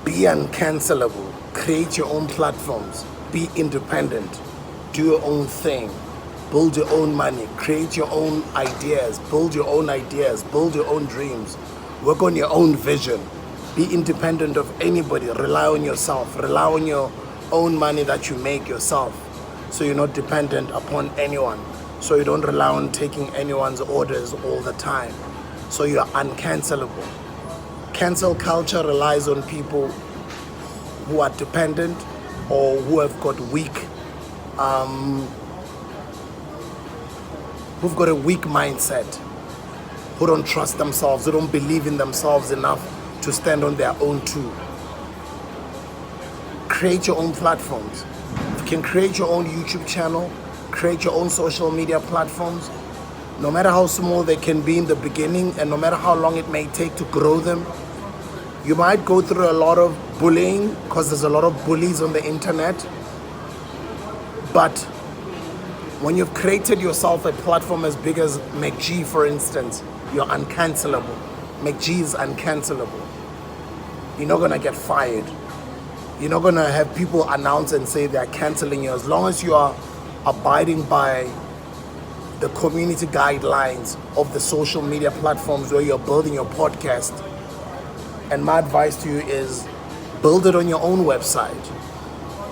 Be uncancelable. Create your own platforms. Be independent. Do your own thing. Build your own money. Create your own ideas. Build your own ideas. Build your own dreams. Work on your own vision. Be independent of anybody. Rely on yourself. Rely on your own money that you make yourself. So you're not dependent upon anyone. So you don't rely on taking anyone's orders all the time. So you're uncancelable. Cancel culture relies on people who are dependent or who have got who've got a weak mindset, who don't trust themselves, who don't believe in themselves enough to stand on their own too. Create your own platforms. You can create your own YouTube channel, create your own social media platforms, no matter how small they can be in the beginning and no matter how long it may take to grow them. You might go through a lot of bullying because there's a lot of bullies on the internet. But when you've created yourself a platform as big as McG, for instance, you're uncancelable. McG is uncancelable. You're not going to get fired. You're not going to have people announce and say they're canceling you. As long as you are abiding by the community guidelines of the social media platforms where you're building your podcast. And my advice to you is build it on your own website.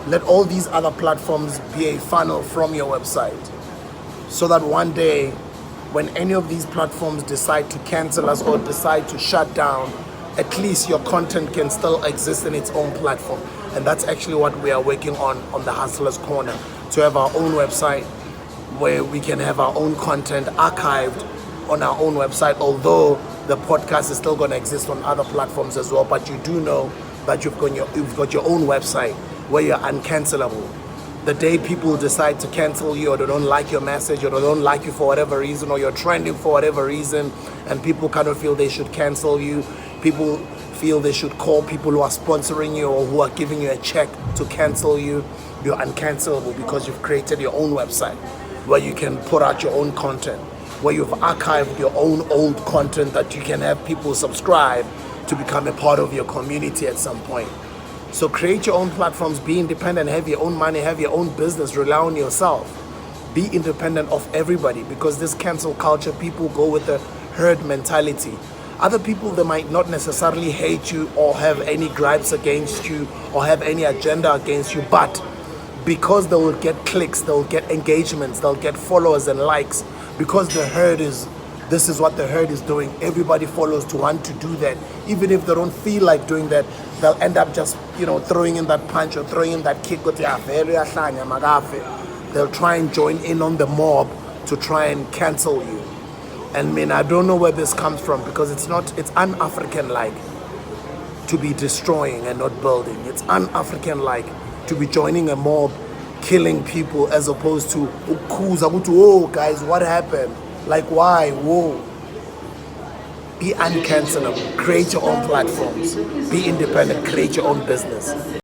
Let all these other platforms be a funnel from your website so that one day when any of these platforms decide to cancel us or decide to shut down, at least your content can still exist in its own platform. And that's actually what we are working on the Hustlers Corner, to have our own website where we can have our own content archived on our own website, although the podcast is still going to exist on other platforms as well. But you do know that you've got your own website where you're uncancelable. The day people decide to cancel you, or they don't like your message, or they don't like you for whatever reason, or you're trending for whatever reason, and people kind of feel they should cancel you, people feel they should call people who are sponsoring you or who are giving you a check to cancel you, you're uncancelable because you've created your own website where you can put out your own content, where you've archived your own old content that you can have people subscribe to become a part of your community at some point. So create your own platforms, be independent, have your own money, have your own business, rely on yourself. Be independent of everybody, because this cancel culture, people go with the herd mentality. Other people, they might not necessarily hate you or have any gripes against you or have any agenda against you, but because they will get clicks, they'll get engagements, they'll get followers and likes, because this is what the herd is doing. Everybody follows to want to do that. Even if they don't feel like doing that, they'll end up just, throwing in that punch or throwing in that kick. They'll try and join in on the mob to try and cancel you. And I don't know where this comes from, because it's un-African-like to be destroying and not building. It's un-African-like to be joining a mob, killing people, as opposed to, oh guys, what happened? Like, why? Whoa. Be uncancelable. Create your own platforms. Be independent. Create your own business.